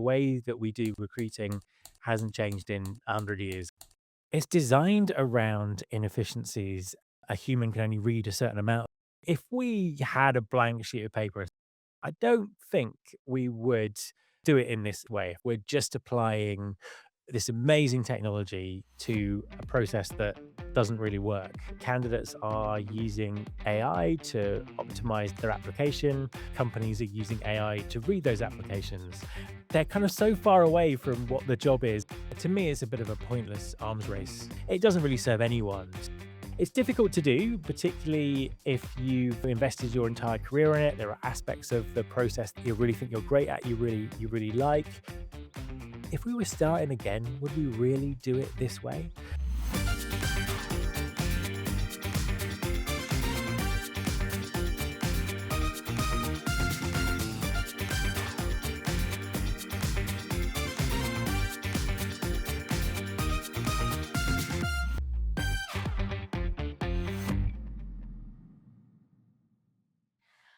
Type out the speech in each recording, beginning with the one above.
way that we do recruiting hasn't changed in 100 years. It's designed around inefficiencies. A human can only read a certain amount. If we had a blank sheet of paper, I don't think we would do it in this way. We're just applying this amazing technology to a process that doesn't really work. Candidates are using AI to optimize their application. Companies are using AI to read those applications. They're kind of so far away from what the job is. To me, it's a bit of a pointless arms race. It doesn't really serve anyone. It's difficult to do, particularly if you've invested your entire career in it. There are aspects of the process that you really think you're great at, you really like. If we were starting again, would we really do it this way?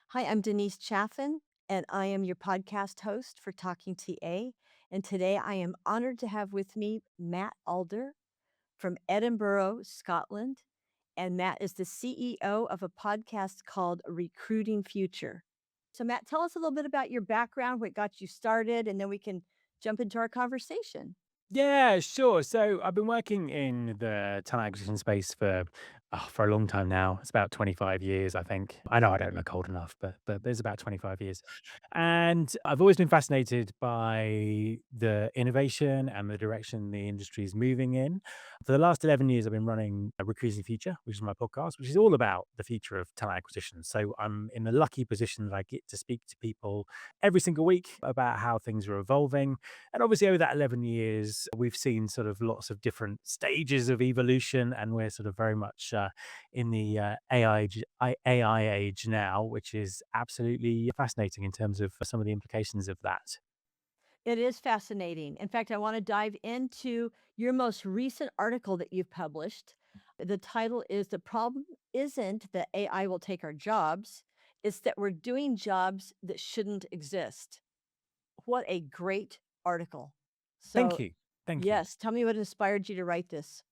Hi, I'm Denise Chaffin, and I am your podcast host for Talking TA. And today I am honored to have with me Matt Alder from Edinburgh, Scotland. And Matt is the CEO of a podcast called Recruiting Future. So, Matt, tell us a little bit about your background, what got you started, and then we can jump into our conversation. Yeah, sure. So I've been working in the talent acquisition space for a long time now. It's about 25 years, I think. I know I don't look old enough, but there's about 25 years. And I've always been fascinated by the innovation and the direction the industry is moving in. For the last 11 years, I've been running Recruiting Future, which is my podcast, which is all about the future of talent acquisition. So I'm in the lucky position that I get to speak to people every single week about how things are evolving. And obviously, over that 11 years, we've seen sort of lots of different stages of evolution, and we're sort of very much in the AI age now, which is absolutely fascinating in terms of some of the implications of that. It is fascinating. In fact, I want to dive into your most recent article that you've published. The title is The Problem Isn't That AI Will Take Our Jobs, it's that we're doing jobs that shouldn't exist. What a great article. Thank So, you. Thank you. yes, tell me what inspired you to write this.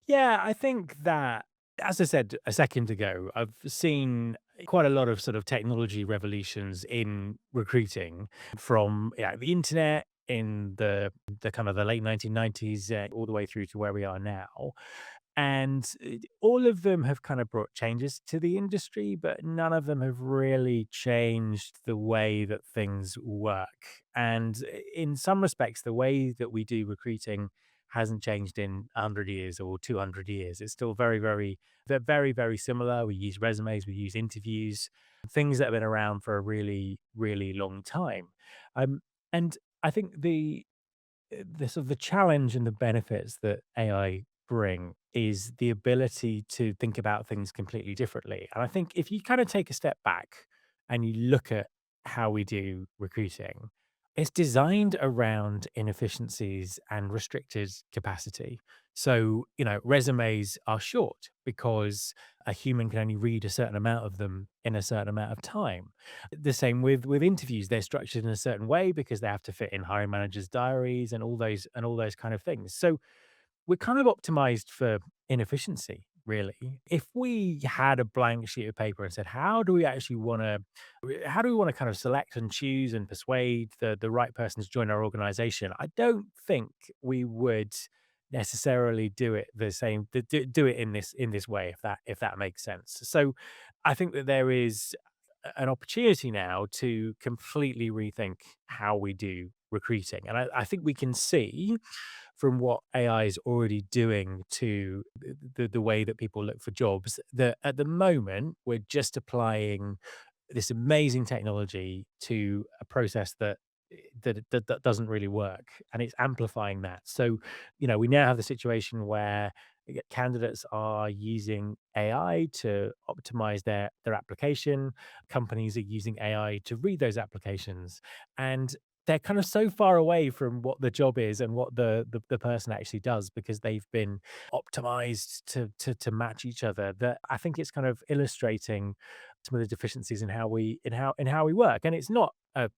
Yeah, I think that, as I said a second ago, I've seen quite a lot of sort of technology revolutions in recruiting from the internet in the kind of the late 1990s all the way through to where we are now. And all of them have kind of brought changes to the industry, but none of them have really changed the way that things work. And in some respects, the way that we do recruiting hasn't changed in 100 years or 200 years. It's still they're very, very similar. We use resumes, we use interviews, things that have been around for a really, really long time. Um, and I think the sort of the challenge and the benefits that AI bring is the ability to think about things completely differently. And I think if you kind of take a step back and you look at how we do recruiting, it's designed around inefficiencies and restricted capacity. So, resumes are short because a human can only read a certain amount of them in a certain amount of time. The same with interviews. They're structured in a certain way because they have to fit in hiring managers' diaries and all those kind of things. So we're kind of optimized for inefficiency, really. If we had a blank sheet of paper and said, how do we want to kind of select and choose and persuade the right person to join our organization? I don't think we would necessarily do it the same do it in this way, if that makes sense. So I think that there is an opportunity now to completely rethink how we do recruiting. And I think we can see from what AI is already doing to the way that people look for jobs that at the moment we're just applying this amazing technology to a process that doesn't really work, and it's amplifying that. So, we now have the situation where candidates are using AI to optimize their application. Companies are using AI to read those applications, and they're kind of so far away from what the job is and what the person actually does because they've been optimized to match each other, that I think it's kind of illustrating some of the deficiencies in how we work. And it's not a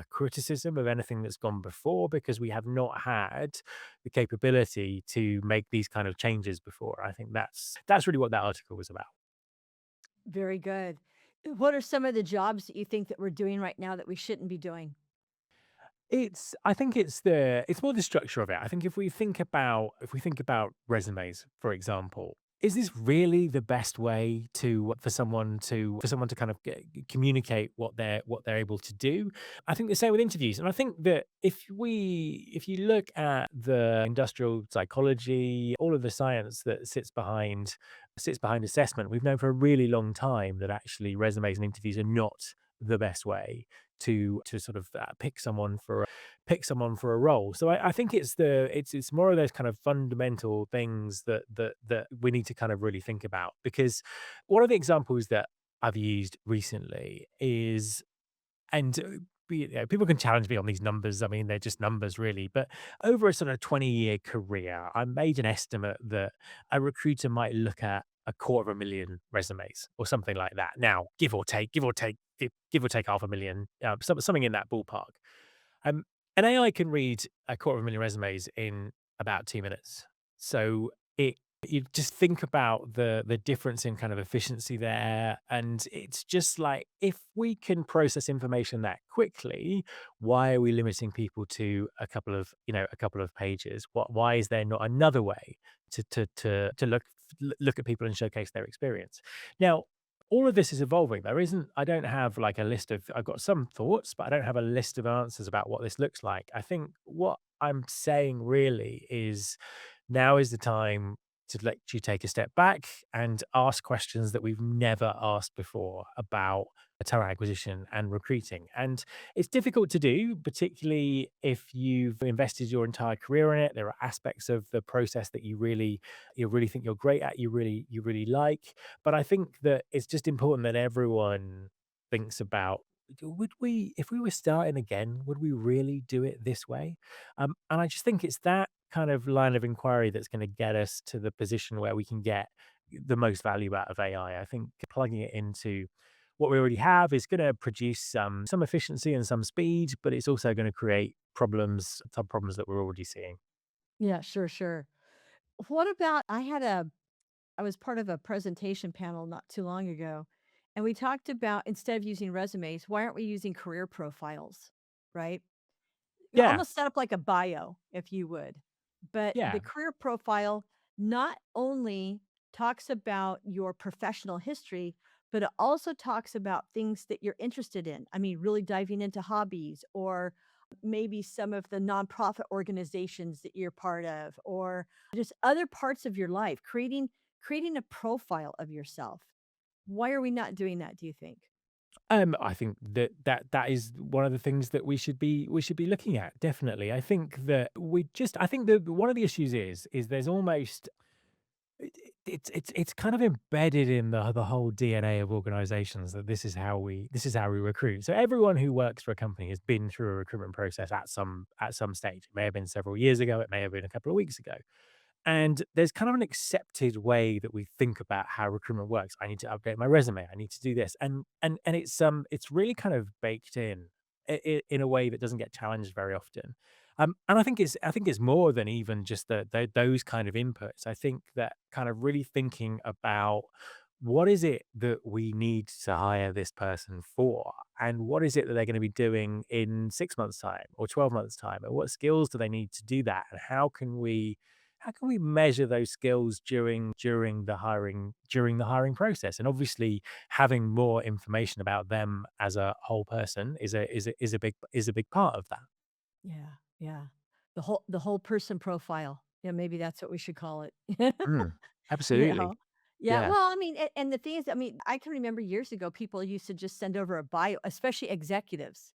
criticism of anything that's gone before, because we have not had the capability to make these kind of changes before. I think that's really what that article was about. Very good. What are some of the jobs that you think that we're doing right now that we shouldn't be doing? I think it's more the structure of it. I think if we think about resumes, for example, is this really the best way to for someone to kind of communicate what they're able to do? I think the same with interviews. And I think that if you look at the industrial psychology, all of the science that sits behind assessment, we've known for a really long time that actually resumes and interviews are not the best way to sort of pick someone for a role. So I think it's more of those kind of fundamental things that we need to kind of really think about, because one of the examples that I've used recently is, and people can challenge me on these numbers. I mean, they're just numbers, really. But over a sort of 20-year career, I made an estimate that a recruiter might look at 250,000 resumes or something like that. Now, give or take 500,000, something in that ballpark. Um, an AI can read 250,000 resumes in about 2 minutes. So it you just think about the difference in kind of efficiency there, and it's just like, if we can process information that quickly, why are we limiting people to a couple of pages? Why is there not another way to look at people and showcase their experience? Now, all of this is evolving. I don't have like a list of, I've got some thoughts, but I don't have a list of answers about what this looks like. I think what I'm saying really is, now is the time to let you take a step back and ask questions that we've never asked before about talent acquisition and recruiting. And it's difficult to do, particularly if you've invested your entire career in it. There are aspects of the process that you really think you're great at, you really like. But I think that it's just important that everyone thinks about, would we, if we were starting again, would we really do it this way? And I just think it's that kind of line of inquiry that's going to get us to the position where we can get the most value out of AI. I think plugging it into what we already have is going to produce some efficiency and some speed, but it's also going to create some problems that we're already seeing. Yeah, sure, sure. What about I was part of a presentation panel not too long ago, and we talked about, instead of using resumes, why aren't we using career profiles, right? Yeah, Almost set up like a bio, if you would. But the yeah. career profile not only talks about your professional history, but it also talks about things that you're interested in. I mean, really diving into hobbies, or maybe some of the nonprofit organizations that you're part of, or just other parts of your life, creating a profile of yourself. Why are we not doing that, do you think? I think that is one of the things that we should be looking at. Definitely, I think that I think that one of the issues is there's almost it's kind of embedded in the whole DNA of organizations that this is how we recruit. So everyone who works for a company has been through a recruitment process at some stage. It may have been several years ago, it may have been a couple of weeks ago. And there's kind of an accepted way that we think about how recruitment works. I need to update my resume. I need to do this, and it's really kind of baked in a way that doesn't get challenged very often. And I think it's more than even just those kind of inputs. I think that kind of really thinking about, what is it that we need to hire this person for, and what is it that they're going to be doing in 6 months' time or 12 months' time, and what skills do they need to do that, and how can we measure those skills during the hiring process? And obviously, having more information about them as a whole person is a big part of that. Yeah, yeah. The whole person profile. Yeah, maybe that's what we should call it. Mm, You absolutely. know? Yeah, Yeah. well, I mean, and the thing is, I mean, I can remember years ago, people used to just send over a bio, especially executives.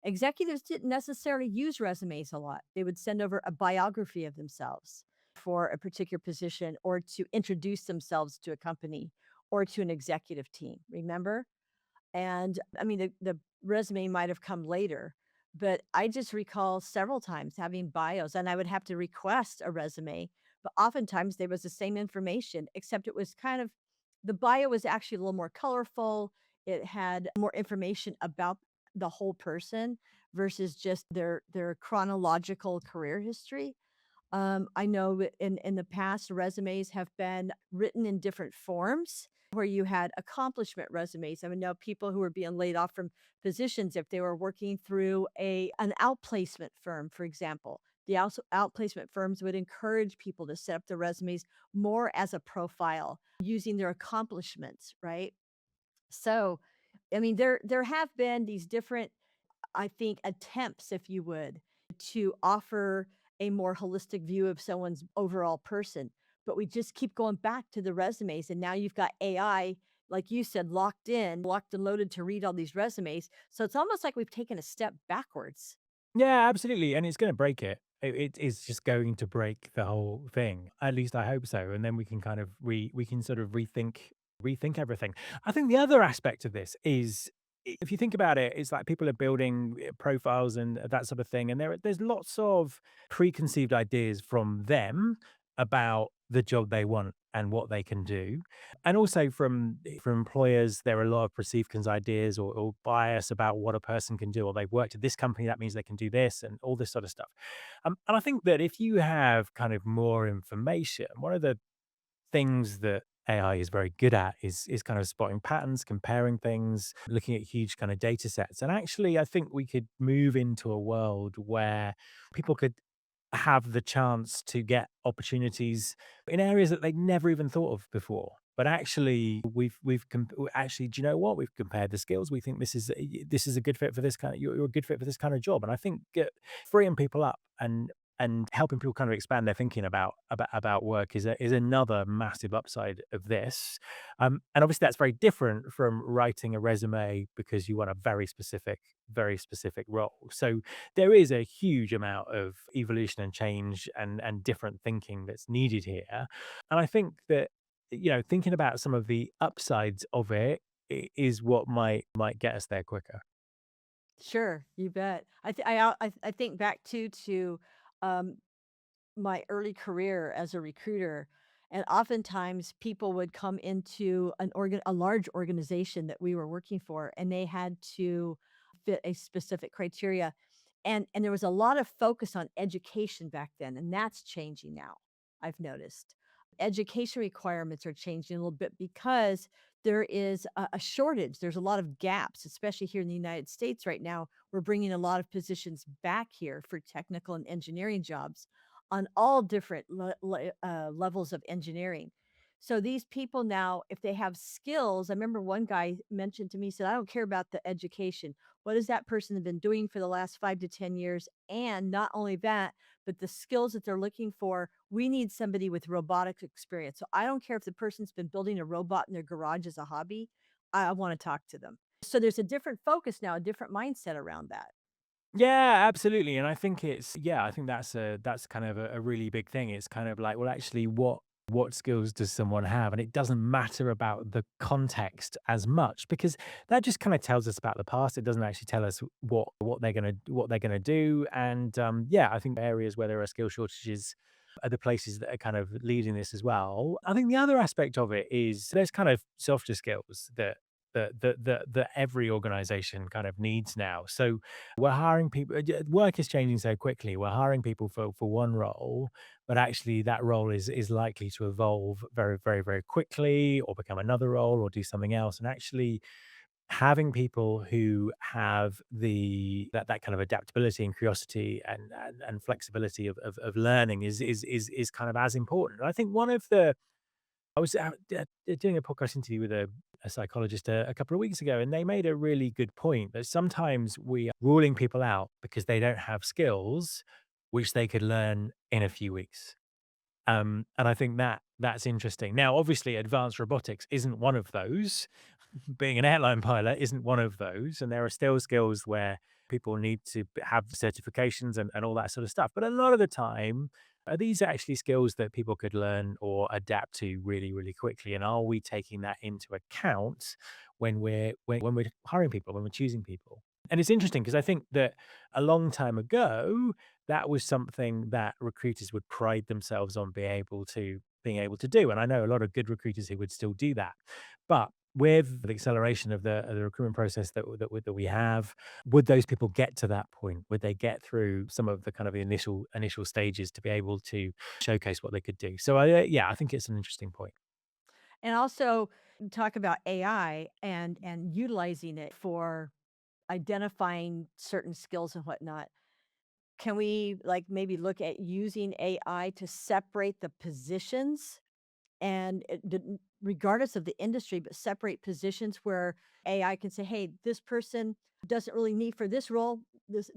Executives didn't necessarily use resumes a lot. They would send over a biography of themselves for a particular position, or to introduce themselves to a company or to an executive team, remember? And I mean, the resume might have come later, But I just recall several times having bios, and I would have to request a resume, but oftentimes there was the same information, except it was kind of the bio was actually a little more colorful. It had more information about the whole person versus just their chronological career history. I know that in the past, resumes have been written in different forms where you had accomplishment resumes. I mean, know people who were being laid off from positions if they were working through an outplacement firm, for example. The outplacement firms would encourage people to set up their resumes more as a profile using their accomplishments, right? So, I mean, there have been these different, I think, attempts, if you would, to offer a more holistic view of someone's overall person. But we just keep going back to the resumes. And now you've got AI, like you said, locked and loaded to read all these resumes. So it's almost like we've taken a step backwards. Yeah, absolutely, and it's gonna break it. It is just going to break the whole thing. At least I hope so, and then we can kind of we can sort of rethink everything. I think the other aspect of this is if you think about it, it's like people are building profiles and that sort of thing, and there's lots of preconceived ideas from them about the job they want and what they can do. And also from employers, there are a lot of perceived ideas or bias about what a person can do, or they've worked at this company, that means they can do this and all this sort of stuff. And I think that if you have kind of more information, one of the things that AI is very good at is kind of spotting patterns, comparing things, looking at huge kind of data sets. And actually, I think we could move into a world where people could have the chance to get opportunities in areas that they'd never even thought of before. But actually, actually, do you know what? We've compared the skills. We think this is a good fit for this kind of you're a good fit for this kind of job. And I think freeing people up and helping people kind of expand their thinking about work is another massive upside of this. And obviously, that's very different from writing a resume because you want a very specific role. So there is a huge amount of evolution and change and different thinking that's needed here. And I think that thinking about some of the upsides of it is what might get us there quicker. Sure, you bet. I think back to um, my early career as a recruiter, and oftentimes people would come into a large organization that we were working for, and they had to fit a specific criteria, and there was a lot of focus on education back then, and that's changing now. I've noticed education requirements are changing a little bit because there is a shortage. There's a lot of gaps, especially here in the United States right now. We're bringing a lot of positions back here for technical and engineering jobs on all different levels of engineering. So these people now, if they have skills, I remember one guy mentioned to me, he said, I don't care about the education. What has that person have been doing for the last 5 to 10 years? And not only that, but the skills that they're looking for, we need somebody with robotics experience. So I don't care if the person's been building a robot in their garage as a hobby. I want to talk to them. So there's a different focus now, a different mindset around that. Yeah, absolutely. And I think I think that's kind of a really big thing. It's kind of like, well, actually, what skills does someone have? And it doesn't matter about the context as much because that just kind of tells us about the past. It doesn't actually tell us what they're gonna do. And yeah, I think areas where there are skill shortages are the places that are kind of leading this as well. I think the other aspect of it is there's kind of softer skills that every organization kind of needs now. So we're hiring people. Work is changing so quickly. We're hiring people for one role, but actually that role is likely to evolve very quickly, or become another role, or do something else. And actually, having people who have that kind of adaptability and curiosity and flexibility of learning is kind of as important. And I think one of the I was doing a podcast interview with a psychologist a couple of weeks ago, and they made a really good point that sometimes we are ruling people out because they don't have skills which they could learn in a few weeks. And I think that's interesting. Now, obviously, advanced robotics isn't one of those. Being an airline pilot isn't one of those, and there are still skills where people need to have certifications and all that sort of stuff. But a lot of the time, are these actually skills that people could learn or adapt to really quickly? And are we taking that into account when we're hiring people, when we're choosing people? And it's interesting because I think that a long time ago, that was something that recruiters would pride themselves on being able to do. And I know a lot of good recruiters who would still do that. But with the acceleration of the recruitment process that we have, would those people get to that point? Would they get through some of the kind of the initial stages to be able to showcase what they could do? So yeah, I think it's an interesting point. And also talk about AI and utilizing it for identifying certain skills and whatnot. Can we like maybe look at using AI to separate the positions and regardless of the industry, but separate positions where AI can say, "Hey, this person doesn't really need for this role. This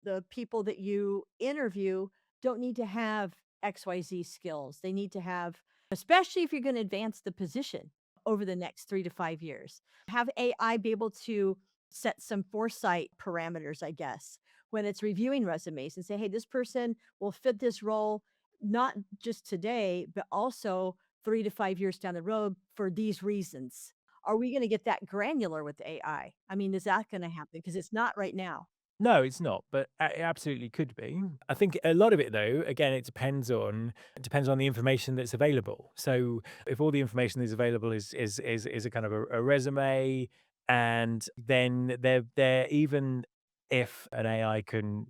the people that you interview don't need to have XYZ skills. They need to have, especially if you're going to advance the position over the next 3 to 5 years. Have AI be able to set some foresight parameters, I guess, when it's reviewing resumes and say, hey, this person will fit this role not just today, but also 3 to 5 years down the road for these reasons. Are we going to get that granular with AI? I mean, is that going to happen? Because it's not right now. No, it's not, but it absolutely could be. I think a lot of it, though, again, it depends on the information that's available. So if all the information that's available is a kind of a resume, and then they're even if an AI can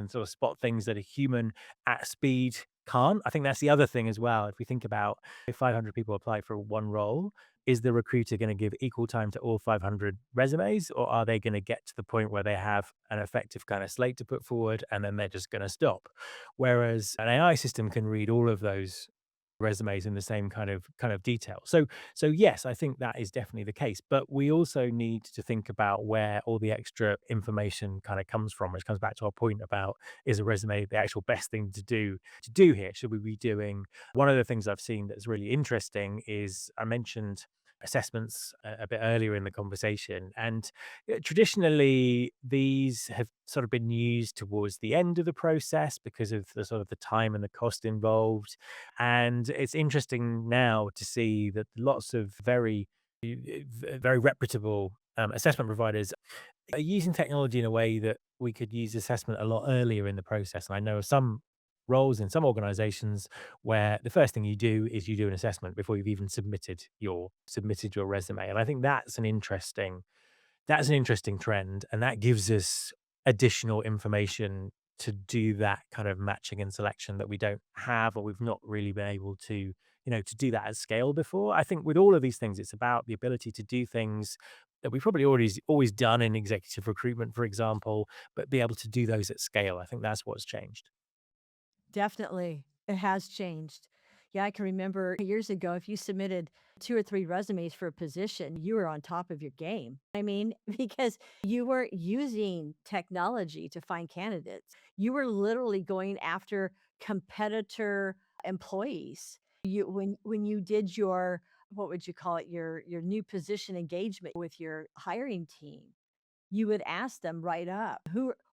sort of spot things that a human at speed can't. I think that's the other thing as well. If we think about if 500 people apply for one role, is the recruiter going to give equal time to all 500 resumes, or are they going to get to the point where they have an effective kind of slate to put forward and then they're just going to stop? Whereas an AI system can read all of those resumes in the same kind of detail. So yes, I think that is definitely the case. But we also need to think about where all the extra information kind of comes from, which comes back to our point about is a resume the actual best thing to do here? Should we be doing one of the things I've seen that's really interesting is I mentioned assessments a bit earlier in the conversation. And traditionally, these have sort of been used towards the end of the process because of the sort of the time and the cost involved. And it's interesting now to see that lots of very reputable assessment providers are using technology in a way that we could use assessment a lot earlier in the process. And I know of some roles in some organizations where the first thing you do is you do an assessment before you've even submitted your resume. And I think that's an interesting trend, and that gives us additional information to do that kind of matching and selection that we don't have or we've not really been able to do that at scale before. I think with all of these things, it's about the ability to do things that we've probably always done in executive recruitment, for example, but be able to do those at scale. I think that's what's changed. Definitely. It has changed. Yeah, I can remember years ago, if you submitted 2 or 3 resumes for a position, you were on top of your game. I mean, because you were using technology to find candidates. You were literally going after competitor employees. When you did your what would you call it, your new position engagement with your hiring team, you would ask them right up,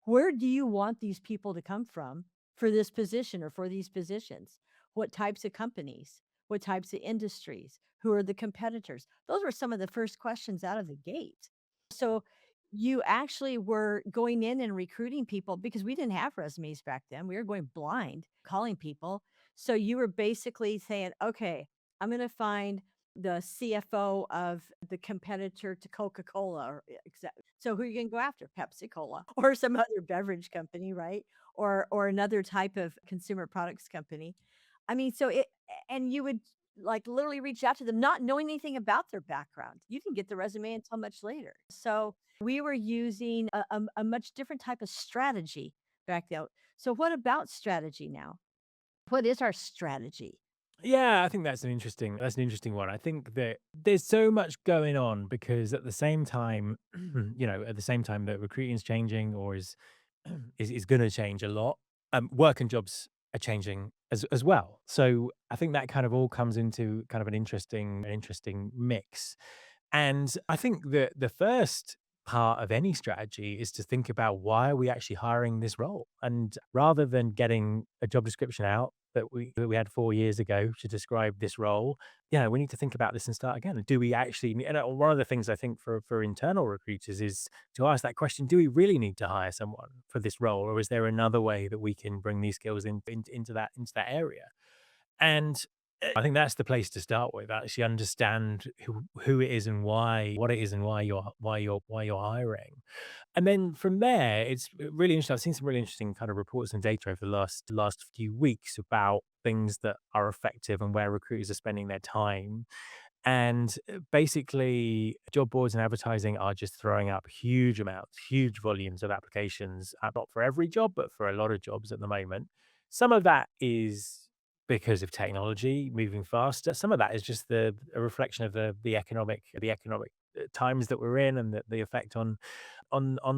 where do you want these people to come from for this position or for these positions? What types of companies? What types of industries? Who are the competitors? Those were some of the first questions out of the gate. So you actually were going in and recruiting people because we didn't have resumes back then. We were going blind, calling people. So you were basically saying, okay, I'm going to find the CFO of the competitor to Coca-Cola or so who are you gonna go after? Pepsi Cola or some other beverage company, right? Or another type of consumer products company. I mean, so it and you would like literally reach out to them not knowing anything about their background. You didn't get the resume until much later. So we were using a much different type of strategy back then. So what about strategy now? What is our strategy? Yeah, I think that's an interesting one. I think that there's so much going on because at the same time, at the same time that recruiting is changing or is going to change a lot, work and jobs are changing as well. So I think that kind of all comes into kind of an interesting mix. And I think that the first part of any strategy is to think about why are we actually hiring this role? And rather than getting a job description out that we had 4 years ago to describe this role. Yeah, we need to think about this and start again. Do we actually? And one of the things I think for internal recruiters is to ask that question: Do we really need to hire someone for this role, or is there another way that we can bring these skills into that area? And I think that's the place to start with. Actually understand who it is and why, what it is and why you're hiring. And then from there, it's really interesting. I've seen some really interesting kind of reports and data over the last few weeks about things that are effective and where recruiters are spending their time. And basically, job boards and advertising are just throwing up huge amounts, huge volumes of applications, not for every job, but for a lot of jobs at the moment. Some of that is because of technology moving faster. Some of that is just a reflection of the economic times that we're in, and the effect on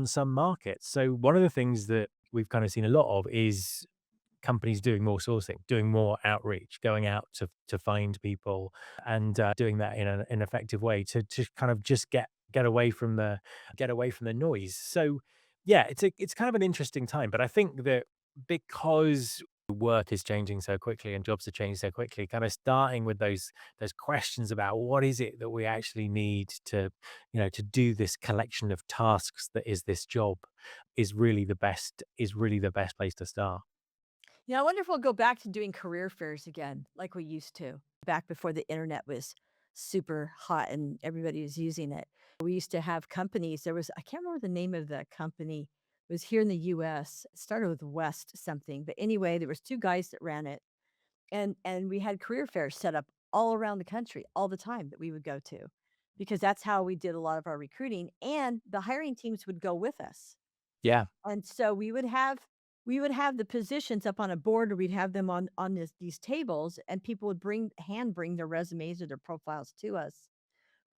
some markets. So one of the things that we've kind of seen a lot of is companies doing more sourcing, doing more outreach, going out to find people, and doing that in an effective way to kind of just get away from the noise. So yeah, it's kind of an interesting time, but I think that because work is changing so quickly and jobs are changing so quickly, kind of starting with those questions about what is it that we actually need to do this collection of tasks that is this job is really the best place to start. Yeah, I wonder if we'll go back to doing career fairs again like we used to back before the internet was super hot and everybody was using it. We used to have companies. I can't remember the name of the company. It was here in the US. It started with West something. But anyway, there was two guys that ran it. And we had career fairs set up all around the country all the time that we would go to because that's how we did a lot of our recruiting. And the hiring teams would go with us. Yeah. And so we would have the positions up on a board, or we'd have them on these tables, and people would bring their resumes or their profiles to us.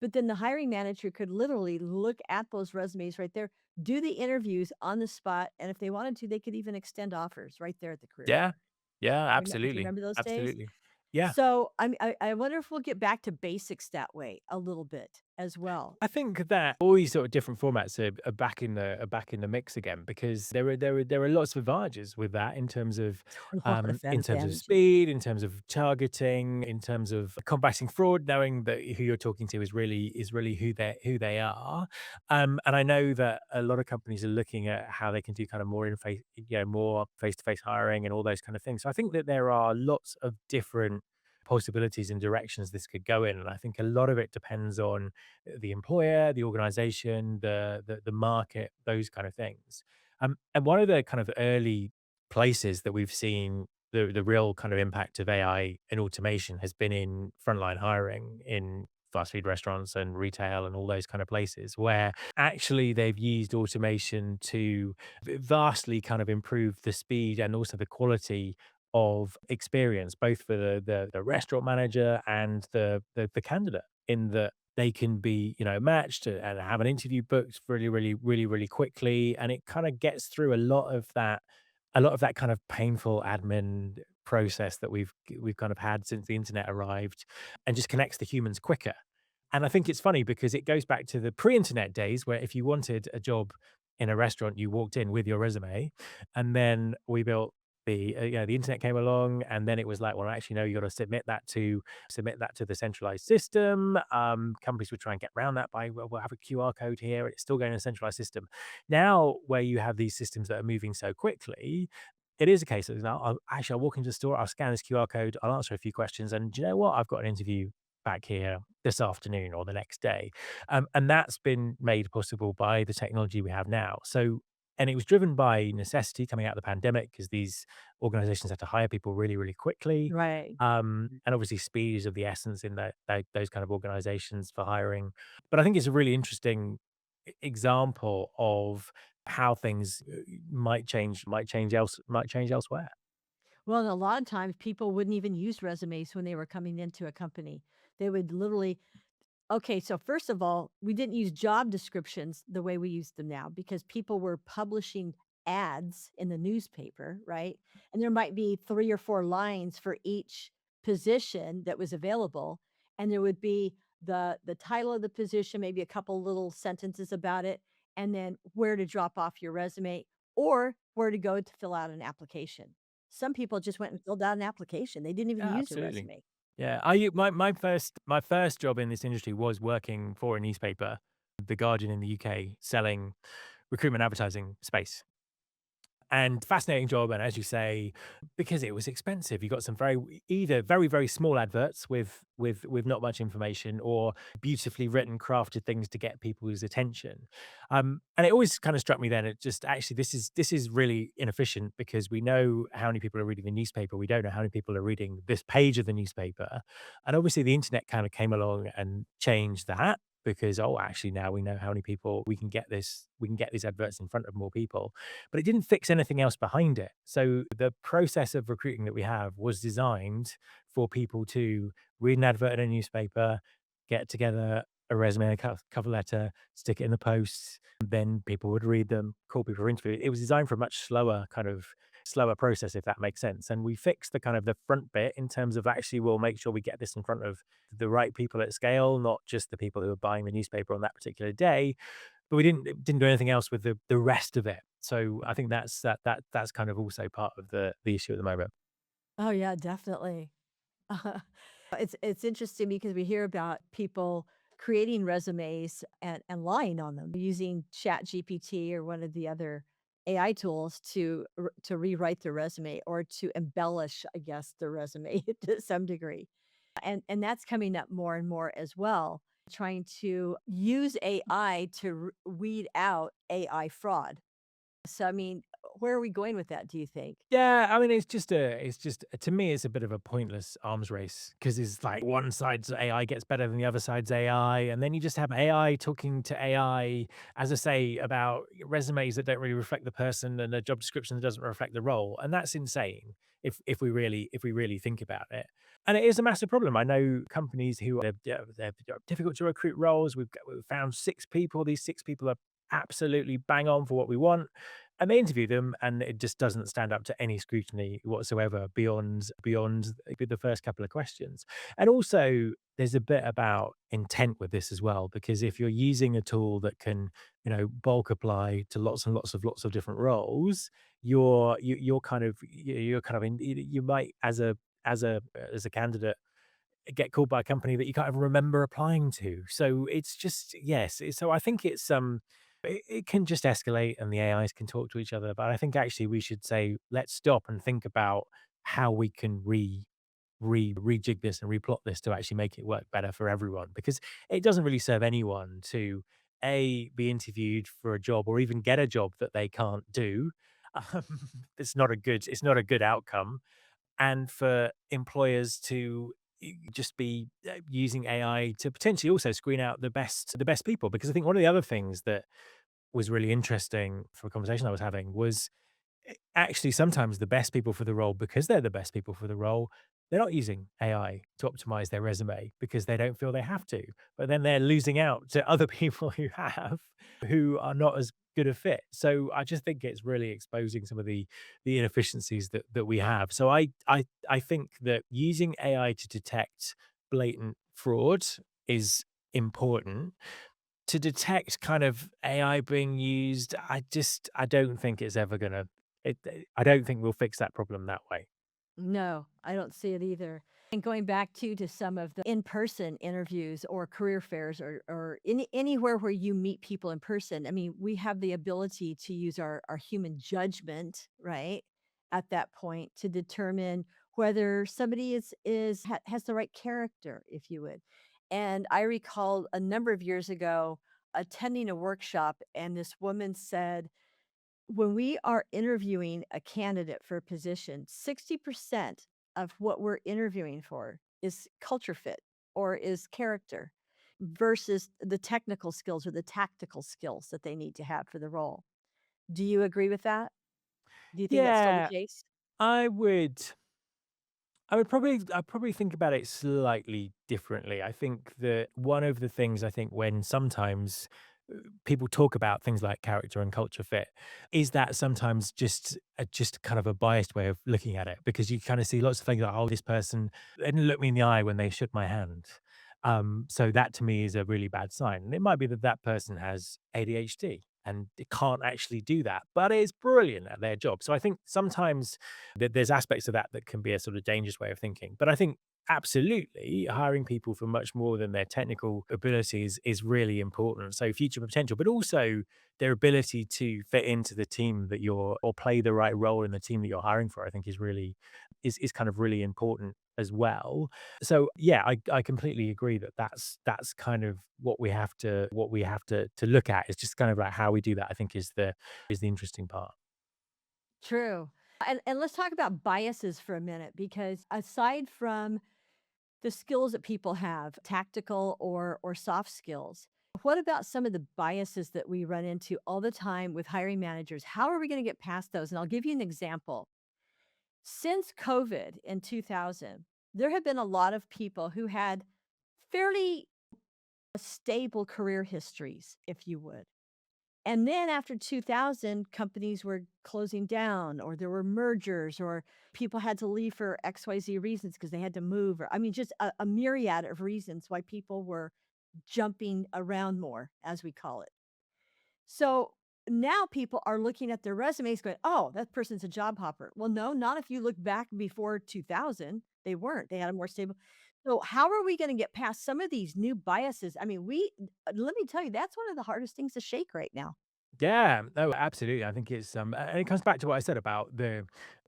But then the hiring manager could literally look at those resumes right there, do the interviews on the spot, and if they wanted to, they could even extend offers right there at the career Yeah. fair. Yeah, Do you absolutely. remember those days? Absolutely. Yeah. So, I wonder if we'll get back to basics that way a little bit as well. I think that all these sort of different formats are back in the mix again, because there are lots of advantages with that in terms of A lot of advantages. speed, in terms of targeting, in terms of combating fraud, knowing that who you're talking to is really who they are. And I know that a lot of companies are looking at how they can do kind of more face-to-face hiring and all those kind of things. So I think that there are lots of different possibilities and directions this could go in, and I think a lot of it depends on the employer, the organization, the market, those kind of things. And one of the kind of early places that we've seen the real kind of impact of AI and automation has been in frontline hiring in fast food restaurants and retail and all those kind of places, where actually they've used automation to vastly kind of improve the speed and also the quality of experience, both for the restaurant manager and the candidate, in that they can be, matched and have an interview booked really, really, really, really quickly. And it kind of gets through a lot of that kind of painful admin process that we've kind of had since the internet arrived, and just connects the humans quicker. And I think it's funny because it goes back to the pre-internet days where if you wanted a job in a restaurant, you walked in with your resume, and then we built the internet came along, and then it was like, well, actually, no, you got to submit that to the centralized system. Companies would try and get around that by, well, we'll have a QR code here. It's still going in a centralized system. Now, where you have these systems that are moving so quickly, it is a case of now, I'll walk into the store, I'll scan this QR code, I'll answer a few questions, and do you know what? I've got an interview back here this afternoon or the next day. And that's been made possible by the technology we have now. So, and it was driven by necessity coming out of the pandemic because these organizations had to hire people really, really quickly. Right. And obviously, speed is of the essence in those kind of organizations for hiring. But I think it's a really interesting example of how things might change elsewhere. Well, and a lot of times people wouldn't even use resumes when they were coming into a company. They would literally Okay, so first of all, we didn't use job descriptions the way we use them now because people were publishing ads in the newspaper, right? And there might be 3 or 4 lines for each position that was available, and there would be the title of the position, maybe a couple little sentences about it, and then where to drop off your resume or where to go to fill out an application. Some people just went and filled out an application. They didn't even Yeah, use a absolutely. resume. Yeah, my first job in this industry was working for a newspaper, The Guardian in the UK, selling recruitment advertising space. And fascinating job, and as you say, because it was expensive, you got some either very small adverts with not much information, or beautifully written, crafted things to get people's attention. And it always kind of struck me then, it just actually this is really inefficient, because we know how many people are reading the newspaper, we don't know how many people are reading this page of the newspaper. And obviously the internet kind of came along and changed that, because actually now we know how many people we can get these adverts in front of more people, but it didn't fix anything else behind it. So the process of recruiting that we have was designed for people to read an advert in a newspaper, get together a resume, a cover letter, stick it in the post, then people would read them, call people for interview. It was designed for a much slower process, if that makes sense. And we fixed the kind of the front bit in terms of, actually, we'll make sure we get this in front of the right people at scale, not just the people who are buying the newspaper on that particular day, but we didn't do anything else with the rest of it. So I think that's kind of also part of the issue at the moment. Oh, yeah, definitely. It's interesting because we hear about people creating resumes and lying on them using ChatGPT or one of the other AI tools to rewrite the resume or to embellish, I guess, the resume to some degree. And that's coming up more and more as well, trying to use AI to weed out AI fraud. So, I mean, where are we going with that, do you think? Yeah, I mean, it's just to me, it's a bit of a pointless arms race, because it's like one side's AI gets better than the other side's AI, and then you just have AI talking to AI, as I say, about resumes that don't really reflect the person, and a job description that doesn't reflect the role, and that's insane if we really think about it. And it is a massive problem. I know companies who they're difficult to recruit roles. We've found 6 people. These 6 people are absolutely bang on for what we want, and they interview them, and it just doesn't stand up to any scrutiny whatsoever beyond the first couple of questions. And also, there's a bit about intent with this as well, because if you're using a tool that can, bulk apply to lots of different roles, you're kind of you might, as a candidate, get called by a company that you can't even remember applying to. So it's just, yes. So I think it can just escalate, and the AIs can talk to each other. But I think actually we should say, let's stop and think about how we can rejig this and replot this to actually make it work better for everyone, because it doesn't really serve anyone to be interviewed for a job, or even get a job that they can't do. Um, it's not a good outcome, and for employers to just be using AI to potentially also screen out the best people. Because I think one of the other things that was really interesting for a conversation I was having was, actually sometimes the best people for the role, because they're the best people for the role, they're not using AI to optimize their resume because they don't feel they have to. But then they're losing out to other people who are not as good a fit. So I just think it's really exposing some of the inefficiencies that we have. So I think that using AI to detect blatant fraud is important. To detect kind of AI being used, I don't think it's ever gonna I don't think we'll fix that problem that way. No, I don't see it either. And going back to some of the in-person interviews or career fairs or anywhere where you meet people in person, I mean, we have the ability to use our human judgment, right? At that point to determine whether somebody has the right character, if you would. And I recall a number of years ago attending a workshop, and this woman said, when we are interviewing a candidate for a position, 60% of what we're interviewing for is culture fit or is character versus the technical skills or the tactical skills that they need to have for the role. Do you agree with that? Do you think that's still the Yeah, case? I would I'd probably think about it slightly differently. I think that one of the things, I think, when sometimes people talk about things like character and culture fit, is that sometimes just kind of a biased way of looking at it, because you kind of see lots of things like, oh, this person, they didn't look me in the eye when they shook my hand. So that to me is a really bad sign. And it might be that that person has ADHD, and it can't actually do that, but is brilliant at their job. So I think sometimes there's aspects of that that can be a sort of dangerous way of thinking. But I think absolutely hiring people for much more than their technical abilities is really important. So future potential, but also their ability to fit into the team that you're or play the right role in the team that you're hiring for, I think is really is kind of really important as well. So yeah, I completely agree that that's kind of what we have to look at is just kind of like how we do that. I think is the interesting part. True. And let's talk about biases for a minute because aside from the skills that people have, tactical or soft skills, what about some of the biases that we run into all the time with hiring managers? How are we going to get past those? And I'll give you an example. Since COVID in 2000, there have been a lot of people who had fairly stable career histories, if you would. And then after 2000, companies were closing down, or there were mergers, or people had to leave for XYZ reasons because they had to move, or I mean, just a myriad of reasons why people were jumping around more, as we call it. So now people are looking at their resumes going, oh, that person's a job hopper. Well, no, not if you look back before 2000. They weren't. They had a more stable. So, how are we going to get past some of these new biases? I mean, let me tell you, that's one of the hardest things to shake right now. Yeah, no, absolutely. I think it's and it comes back to what I said about the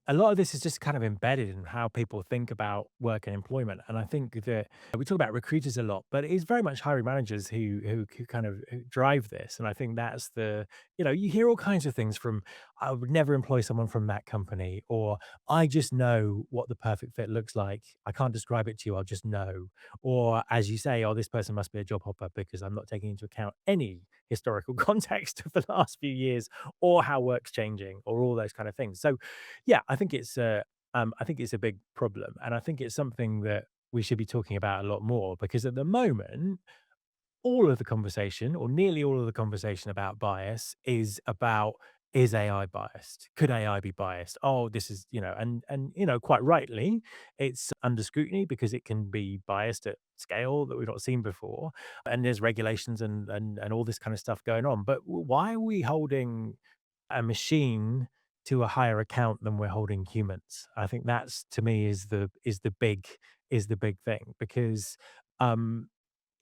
a lot of this is just kind of embedded in how people think about work and employment. And I think that we talk about recruiters a lot, but it is very much hiring managers who kind of who drive this. And I think that's the, you hear all kinds of things from I would never employ someone from that company, or I just know what the perfect fit looks like. I can't describe it to you, I'll just know. Or as you say, oh, this person must be a job hopper because I'm not taking into account any historical context of the last few years or how work's changing or all those kind of things. So yeah, I think it's a big problem. And I think it's something that we should be talking about a lot more because at the moment, all of the conversation or nearly all of the conversation about bias is about is AI biased? Could AI be biased? Oh, this is, and quite rightly, it's under scrutiny because it can be biased at scale that we've not seen before. And there's regulations and all this kind of stuff going on. But why are we holding a machine to a higher account than we're holding humans? I think that's to me is the big thing because um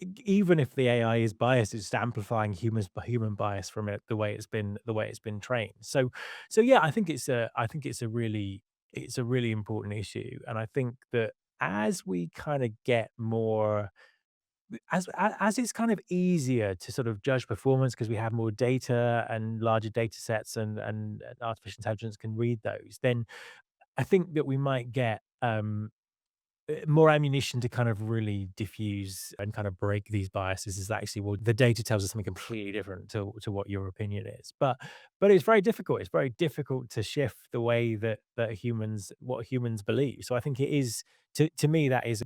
even if the AI is biased, it's just amplifying human bias from it the way it's been trained. So yeah, I think it's a really important issue, and I think that as we kind of get more as it's kind of easier to sort of judge performance because we have more data and larger data sets and artificial intelligence can read those, then I think that we might get more ammunition to kind of really diffuse and kind of break these biases is actually well the data tells us something completely different to what your opinion is, but it's very difficult. It's very difficult to shift the way that humans what humans believe. So I think it is to me that is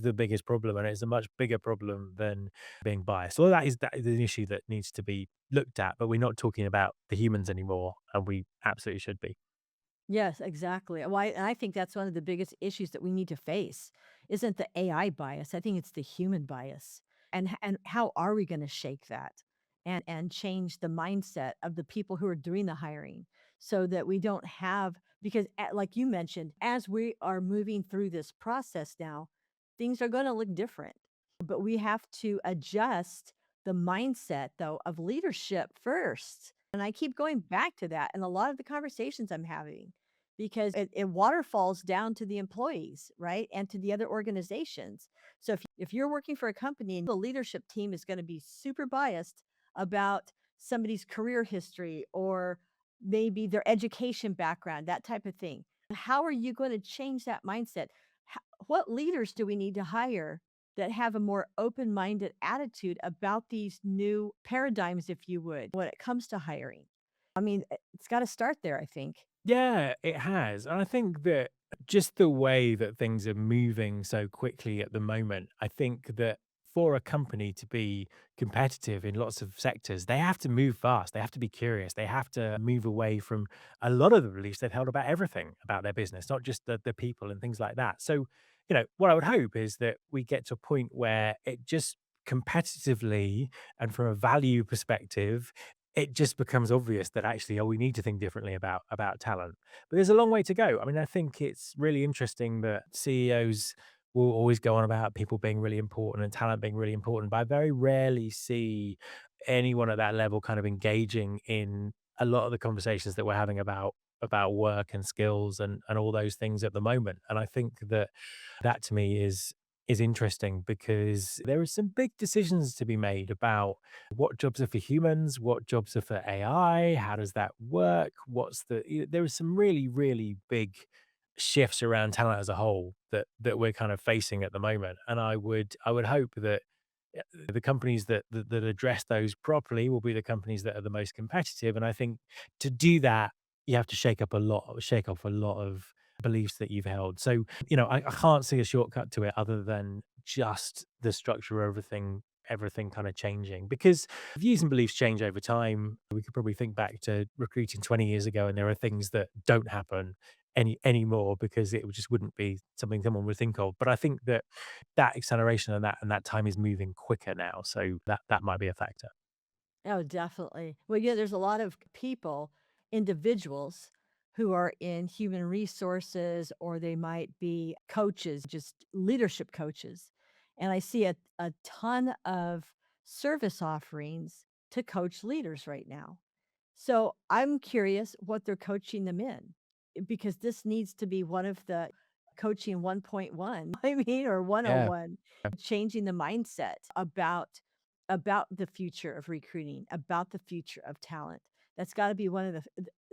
the biggest problem, and it's a much bigger problem than being biased. So that is an issue that needs to be looked at, but we're not talking about the humans anymore, and we absolutely should be. Yes, exactly. And I think that's one of the biggest issues that we need to face isn't the AI bias. I think it's the human bias. And how are we going to shake that and change the mindset of the people who are doing the hiring so that we don't have because like you mentioned, as we are moving through this process now, things are going to look different. But we have to adjust the mindset though of leadership first. And I keep going back to that in a lot of the conversations I'm having because it waterfalls down to the employees, right? And to the other organizations. So if you're working for a company and the leadership team is going to be super biased about somebody's career history or maybe their education background, that type of thing, how are you going to change that mindset? What leaders do we need to hire that have a more open minded attitude about these new paradigms, if you would, when it comes to hiring? I mean, it's got to start there, I think. Yeah, it has. And I think that just the way that things are moving so quickly at the moment, I think that for a company to be competitive in lots of sectors, they have to move fast. They have to be curious. They have to move away from a lot of the beliefs they've held about everything about their business, not just the people and things like that. So, what I would hope is that we get to a point where it just competitively and from a value perspective it just becomes obvious that actually, oh, we need to think differently about talent. But there's a long way to go. I mean, I think it's really interesting that CEOs will always go on about people being really important and talent being really important, but I very rarely see anyone at that level kind of engaging in a lot of the conversations that we're having about work and skills and all those things at the moment. And I think that that to me is interesting because there are some big decisions to be made about what jobs are for humans, what jobs are for AI, how does that work? There are some really, really big shifts around talent as a whole that we're kind of facing at the moment. And I would hope that the companies that address those properly will be the companies that are the most competitive. And I think to do that, you have to shake off a lot of beliefs that you've held. So, I can't see a shortcut to it other than just the structure of everything kind of changing because views and beliefs change over time. We could probably think back to recruiting 20 years ago and there are things that don't happen anymore because it just wouldn't be something someone would think of. But I think that that acceleration and that time is moving quicker now. So that might be a factor. Oh, definitely. Well, yeah, there's a lot of people, individuals who are in human resources or they might be coaches, just leadership coaches. And I see a ton of service offerings to coach leaders right now. So I'm curious what they're coaching them in because this needs to be one of the coaching 1.1, I mean, or Yeah. 101, changing the mindset about the future of recruiting, about the future of talent. That's got to be one of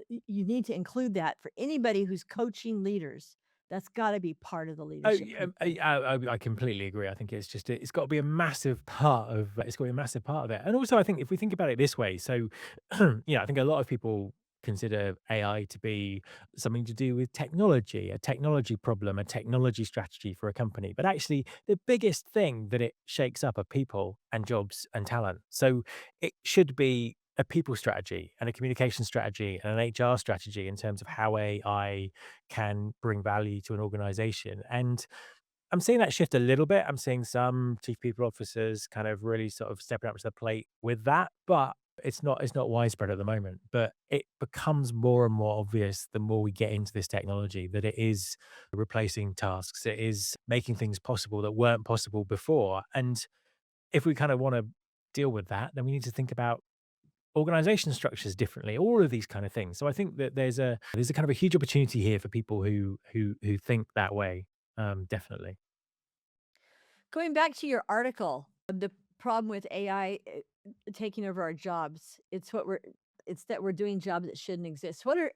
you need to include that for anybody who's coaching leaders. That's got to be part of the Oh, leadership yeah, people. I completely agree. I think it's got to be a massive part of it's got to be a massive part of it. And also, I think if we think about it this way, so I think a lot of people consider AI to be something to do with technology, a technology problem, a technology strategy for a company. But actually, the biggest thing that it shakes up are people and jobs and talent. So it should be a people strategy and a communication strategy and an HR strategy in terms of how AI can bring value to an organization. And I'm seeing that shift a little bit. I'm seeing some chief people officers kind of really sort of stepping up to the plate with that, but it's not widespread at the moment. But it becomes more and more obvious the more we get into this technology that it is replacing tasks. It is making things possible that weren't possible before. And if we kind of want to deal with that, then we need to think about organization structures differently, all of these kind of things. So I think that there's a kind of a huge opportunity here for people who think that way. Definitely. Going back to your article, the problem with AI taking over our jobs, it's that we're doing jobs that shouldn't exist. What are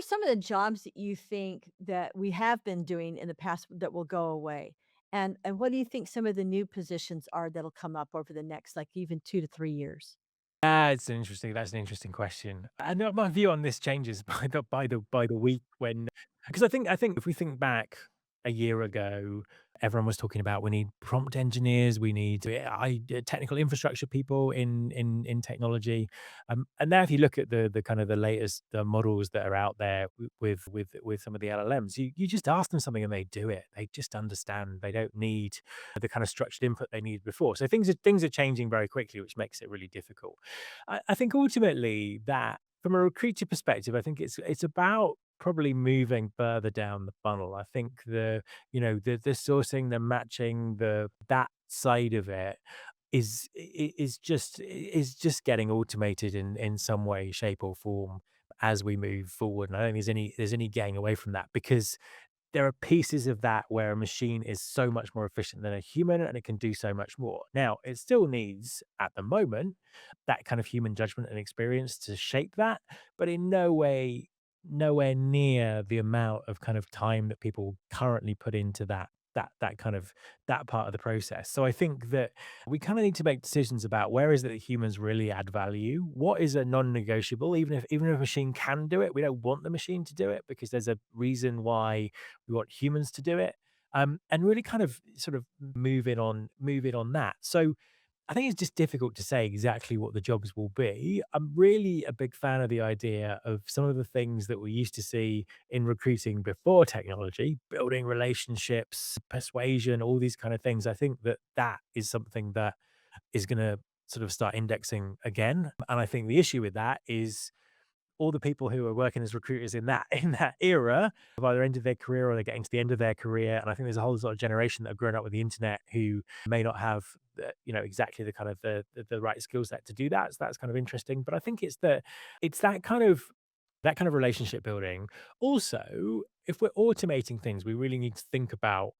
some of the jobs that you think that we have been doing in the past that will go away? And what do you think some of the new positions are that'll come up over the next like even 2 to 3 years? That's an interesting question. And my view on this changes by the week when because I think if we think back a year ago, everyone was talking about we need prompt engineers, we need technical infrastructure people in technology. And now if you look at the kind of the latest models that are out there with some of the LLMs, you just ask them something and they do it. They just understand. They don't need the kind of structured input they needed before. So things are changing very quickly, which makes it really difficult. I think ultimately that from a recruiter perspective, I think it's about probably moving further down the funnel. I think the sourcing, the matching, the that side of it is just getting automated in some way, shape, or form as we move forward. And I don't think there's any getting away from that because there are pieces of that where a machine is so much more efficient than a human and it can do so much more. Now, it still needs, at the moment, that kind of human judgment and experience to shape that, but in no way, nowhere near the amount of kind of time that people currently put into that kind of that part of the process. So I think that we kind of need to make decisions about where is it that humans really add value, what is a non-negotiable, even if a machine can do it, we don't want the machine to do it because there's a reason why we want humans to do it, and really kind of sort of move it on that. So I think it's just difficult to say exactly what the jobs will be. I'm really a big fan of the idea of some of the things that we used to see in recruiting before technology, building relationships, persuasion, all these kind of things. I think that is something that is going to sort of start indexing again. And I think the issue with that is all the people who are working as recruiters in that in that era have either ended their career or they're getting to the end of their career. And I think there's a whole sort of generation that have grown up with the internet who may not have exactly the kind of the right skill set to do that. So that's kind of interesting. But I think it's that kind of relationship building. Also, if we're automating things, we really need to think about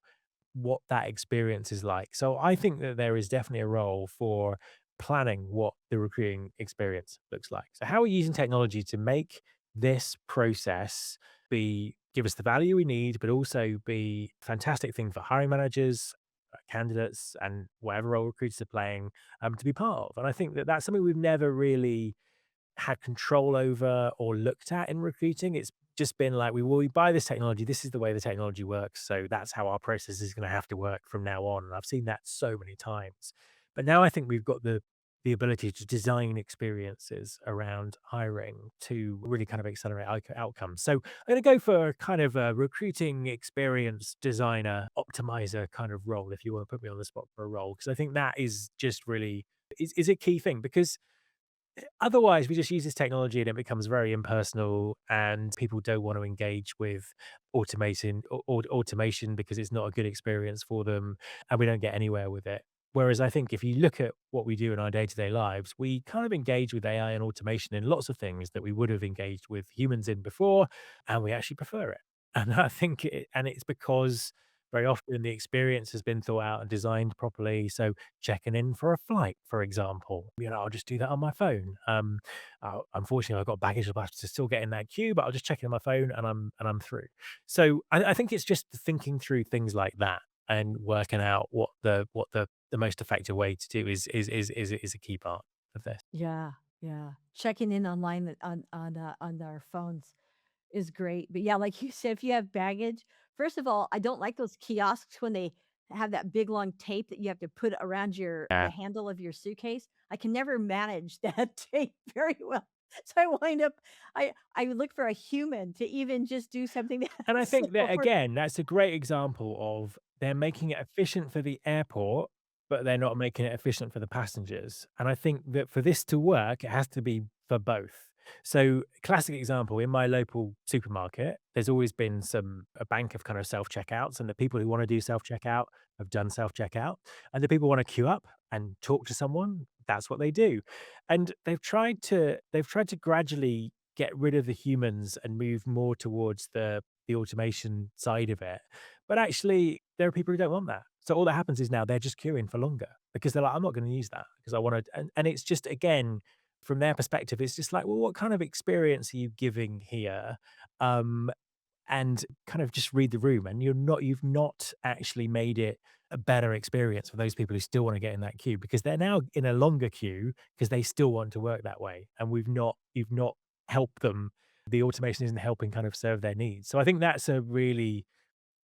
what that experience is like. So I think that there is definitely a role for planning what the recruiting experience looks like. So how are we using technology to make this process give us the value we need, but also be a fantastic thing for hiring managers, candidates, and whatever role recruiters are playing to be part of. And I think that that's something we've never really had control over or looked at in recruiting. It's just been like, we buy this technology. This is the way the technology works. So that's how our process is going to have to work from now on. And I've seen that so many times. But now I think we've got the ability to design experiences around hiring to really kind of accelerate outcomes. So I'm going to go for a kind of a recruiting experience designer, optimizer kind of role, if you want to put me on the spot for a role, because I think that is just really is a key thing because otherwise, we just use this technology and it becomes very impersonal, and people don't want to engage with automation because it's not a good experience for them, and we don't get anywhere with it. Whereas I think if you look at what we do in our day-to-day lives, we kind of engage with AI and automation in lots of things that we would have engaged with humans in before, and we actually prefer it. And I think it's because very often the experience has been thought out and designed properly. So checking in for a flight, for example. I'll just do that on my phone. Unfortunately, I've got baggage I'll have to still get in that queue, but I'll just check in on my phone and I'm through. So I think it's just thinking through things like that and working out what the most effective way to do is a key part of this. Yeah, yeah. Checking in online on our phones is great. But yeah, like you said, if you have baggage, first of all, I don't like those kiosks when they have that big long tape that you have to put around the Yeah. handle of your suitcase. I can never manage that tape very well. So I wind up I look for a human to even just do something And I that's think that slower. again, that's a great example of they're making it efficient for the airport, but they're not making it efficient for the passengers. And I think that for this to work, it has to be for both. So, classic example in my local supermarket, there's always been a bank of kind of self checkouts, and the people who want to do self checkout have done self checkout, and the people want to queue up and talk to someone. That's what they do, and they've tried to gradually get rid of the humans and move more towards the automation side of it. But actually, there are people who don't want that. So all that happens is now they're just queuing for longer because they're like, I'm not going to use that because I want to. And it's just, again, from their perspective, it's just like, well, what kind of experience are you giving here? Um, and kind of just read the room. And you've not actually made it a better experience for those people who still want to get in that queue because they're now in a longer queue because they still want to work that way. And you've not helped them. The automation isn't helping kind of serve their needs. So I think that's a really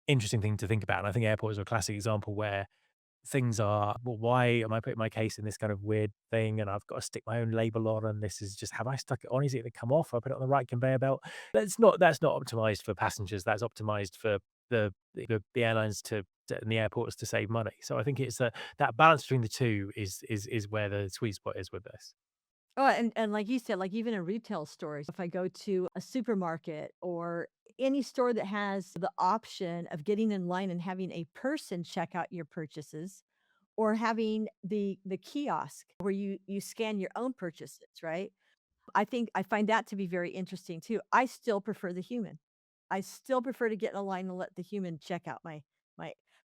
interesting thing to think about. And I think airports are a classic example where things are, well, why am I putting my case in this kind of weird thing? And I've got to stick my own label on. And this is just, have I stuck it on? Is it going to come off? I put it on the right conveyor belt. That's not optimized for passengers. That's optimized for the airlines and the airports to save money. So I think it's that balance between the two is where the sweet spot is with this. Oh, and like you said, like even in retail stores, if I go to a supermarket or any store that has the option of getting in line and having a person check out your purchases or having the kiosk where you scan your own purchases, right? I think I find that to be very interesting too. I still prefer the human. I still prefer to get in a line and let the human check out my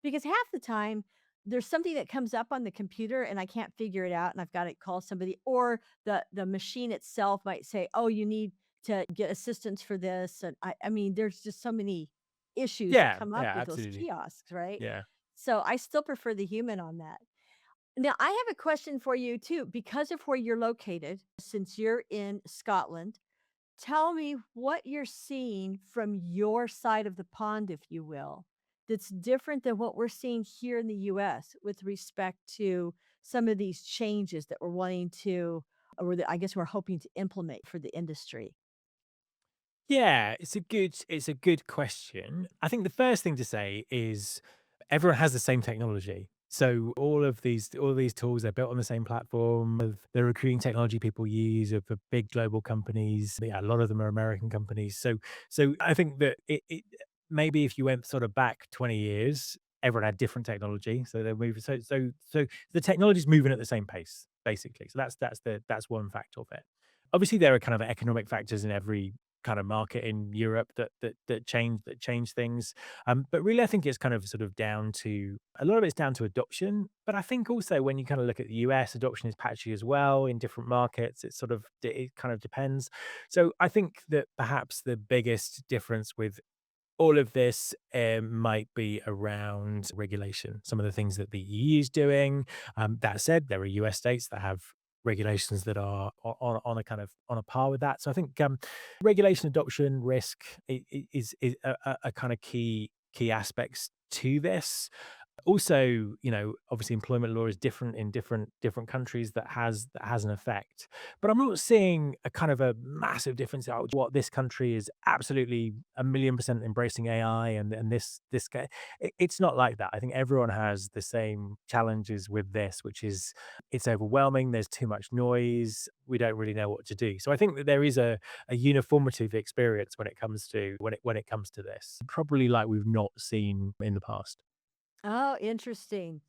because half the time there's something that comes up on the computer and I can't figure it out and I've got to call somebody or the machine itself might say, "Oh, you need to get assistance for this." And I mean, there's just so many issues that Yeah, come up yeah, with those absolutely. kiosks, right? Yeah. So I still prefer the human on that. Now, I have a question for you too. Because of where you're located, since you're in Scotland, tell me what you're seeing from your side of the pond, if you will, that's different than what we're seeing here in the US with respect to some of these changes that we're wanting to, or that I guess we're hoping to implement for the industry. Yeah, it's a good question. I think the first thing to say is everyone has the same technology. So all these tools, they're built on the same platform of the recruiting technology people use are for big global companies. Yeah, a lot of them are American companies. So I think that maybe if you went sort of back 20 years, everyone had different technology. So they're moving. So the technology's moving at the same pace, basically. So that's one factor of it. Obviously, there are kind of economic factors in every kind of market in Europe that change things. But really, I think it's kind of sort of down to a lot of it's down to adoption. But I think also when you kind of look at the US, adoption is patchy as well in different markets. It kind of depends. So I think that perhaps the biggest difference with all of this might be around regulation, some of the things that the EU is doing. That said, there are US states that have regulations that are on a kind of on a par with that. So I think regulation, adoption, risk is a kind of key aspects to this. Also, obviously employment law is different in different countries that has an effect. But I'm not seeing a kind of a massive difference out what this country is absolutely a million percent embracing AI and this guy. It's not like that. I think everyone has the same challenges with this, which is it's overwhelming. There's too much noise. We don't really know what to do. So I think that there is a uniformity of experience when it comes to this, probably like we've not seen in the past. Oh, interesting.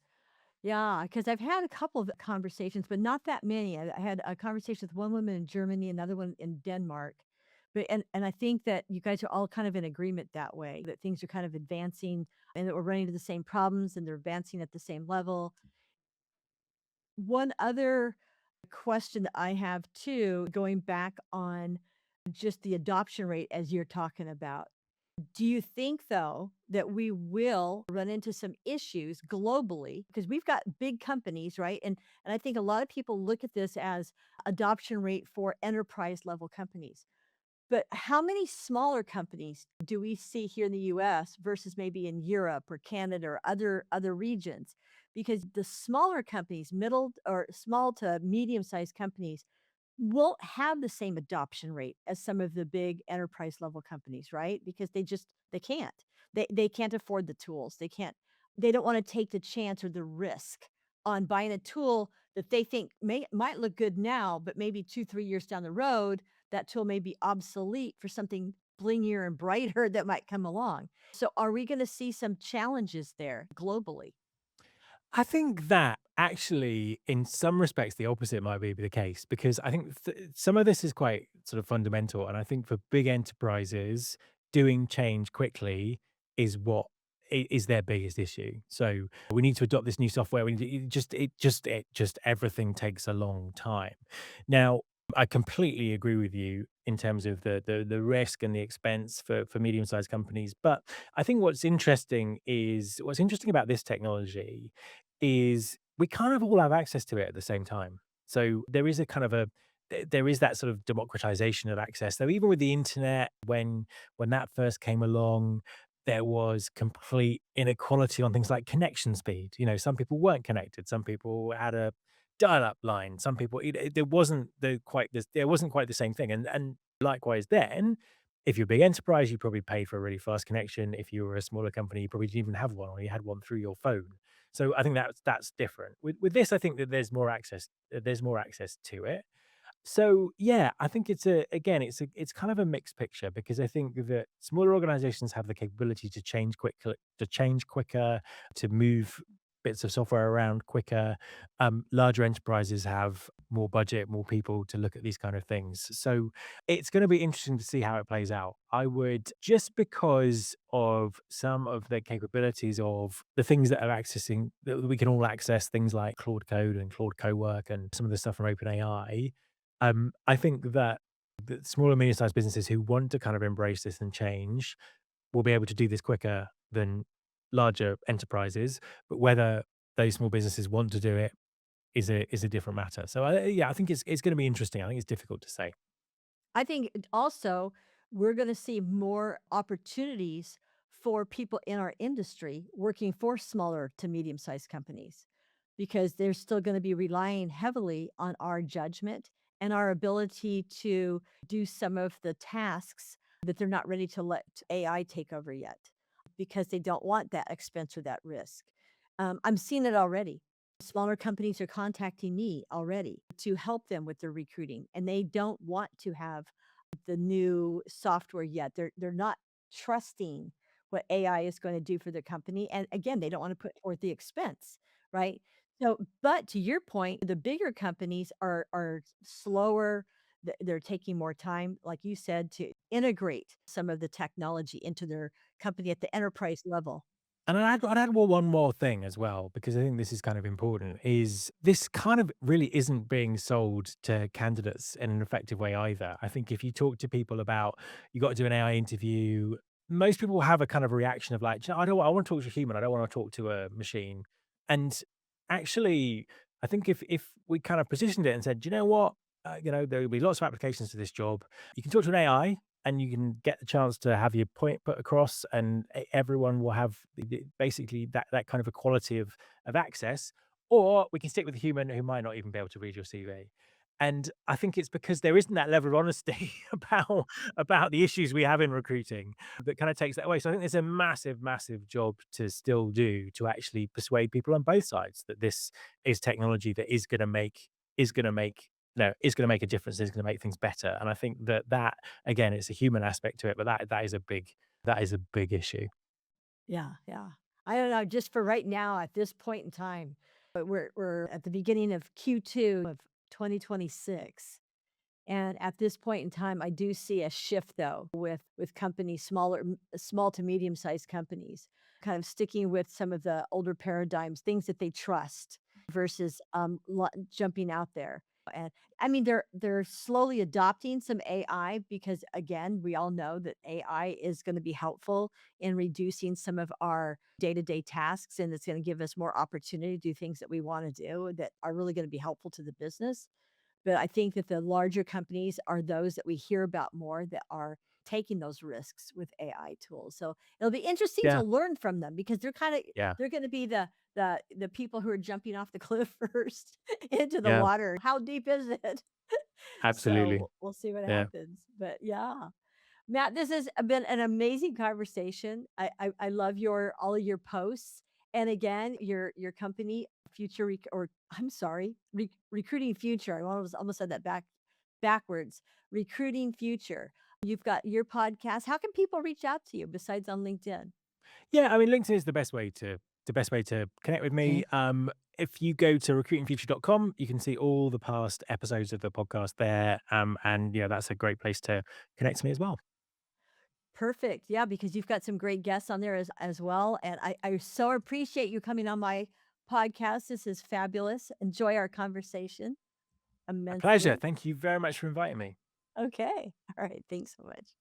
Yeah, because I've had a couple of conversations, but not that many. I had a conversation with one woman in Germany, another one in Denmark. But and I think that you guys are all kind of in agreement that way, that things are kind of advancing and that we're running into the same problems and they're advancing at the same level. One other question that I have too, going back on just the adoption rate as you're talking about. Do you think, though, that we will run into some issues globally? Because we've got big companies, right? And I think a lot of people look at this as adoption rate for enterprise level companies. But how many smaller companies do we see here in the US versus maybe in Europe or Canada or other regions? Because the smaller companies, middle or small to medium sized companies, won't have the same adoption rate as some of the big enterprise level companies, right? Because they can't. They can't afford the tools. They don't want to take the chance or the risk on buying a tool that they think might look good now, but maybe 2, 3 years down the road, that tool may be obsolete for something blingier and brighter that might come along. So are we going to see some challenges there globally? I think that actually, in some respects, the opposite might be the case because I think some of this is quite sort of fundamental. And I think for big enterprises, doing change quickly is what is their biggest issue. So we need to adopt this new software. We need to, it just everything takes a long time. Now, I completely agree with you in terms of the risk and the expense for medium sized companies. But I think what's interesting about this technology is we kind of all have access to it at the same time. So there is a kind of there is that sort of democratization of access. So even with the internet, when that first came along, there was complete inequality on things like connection speed. Some people weren't connected. Some people had a dial-up line. Some people, there wasn't quite the same thing. And likewise, then if you're a big enterprise, you probably paid for a really fast connection. If you were a smaller company, you probably didn't even have one, or you had one through your phone. So I think that's different. With this, I think that there's more access to it. So yeah, I think it's kind of a mixed picture because I think that smaller organizations have the capability to change quicker, to move bits of software around quicker. Larger enterprises have more budget, more people to look at these kind of things. So it's going to be interesting to see how it plays out. I would, just because of some of the capabilities of the things that we can all access, things like Claude Code and Claude Cowork and some of the stuff from OpenAI. I think that the small and medium-sized businesses who want to kind of embrace this and change will be able to do this quicker than larger enterprises. But whether those small businesses want to do it is a different matter. So yeah, I think it's going to be interesting. I think it's difficult to say. I think also we're going to see more opportunities for people in our industry working for smaller to medium sized companies because they're still going to be relying heavily on our judgment and our ability to do some of the tasks that they're not ready to let AI take over yet because they don't want that expense or that risk. I'm seeing it already. Smaller companies are contacting me already to help them with their recruiting, and they don't want to have the new software yet. They're not trusting what AI is going to do for their company. And again, they don't want to put forth the expense, right? So, but to your point, the bigger companies are slower. They're taking more time, like you said, to integrate some of the technology into their company at the enterprise level. And I'd add one more thing as well, because I think this is kind of important, is this kind of really isn't being sold to candidates in an effective way either. I think if you talk to people about you got to do an AI interview, most people will have a kind of reaction of like, "Do you know, I want to talk to a human. I don't want to talk to a machine." And actually, I think if we kind of positioned it and said, "Do you know what? There will be lots of applications to this job. You can talk to an AI and you can get the chance to have your point put across, and everyone will have basically that kind of equality of access, or we can stick with a human who might not even be able to read your CV." And I think it's because there isn't that level of honesty about the issues we have in recruiting that kind of takes that away. So I think there's a massive, massive job to still do to actually persuade people on both sides that this is technology that is going to make is going to make a difference, is going to make things better. And I think that again, it's a human aspect to it, but that is a big issue. Yeah, yeah. I don't know, just for right now at this point in time, but we're at the beginning of Q2 of 2026. And at this point in time, I do see a shift though with companies, small to medium-sized companies, kind of sticking with some of the older paradigms, things that they trust versus jumping out there. And I mean, they're slowly adopting some AI because again, we all know that AI is going to be helpful in reducing some of our day-to-day tasks, and it's going to give us more opportunity to do things that we want to do that are really going to be helpful to the business. But I think that the larger companies are those that we hear about more that are taking those risks with AI tools. So it'll be interesting to Yeah, learn from them because yeah, they're going to be the people who are jumping off the cliff first into the yeah, water. How deep is it? So absolutely. we'll see what Yeah. happens. But yeah. Matt, this has been an amazing conversation. I love your all of your posts, and again, your company, Future or I'm sorry, Recruiting Future. I almost said that backwards. Recruiting Future. You've got your podcast. How can people reach out to you besides on LinkedIn? Yeah, I mean, LinkedIn is the best way to connect with me. Okay, If you go to recruitingfuture.com, you can see all the past episodes of the podcast there. And that's a great place to connect to me as well. perfect. Yeah, because you've got some great guests on there as well, and I so appreciate you coming on my podcast. This is fabulous. Enjoy our conversation A pleasure. immensely. Thank you very much for inviting me. Okay. All right. Thanks so much.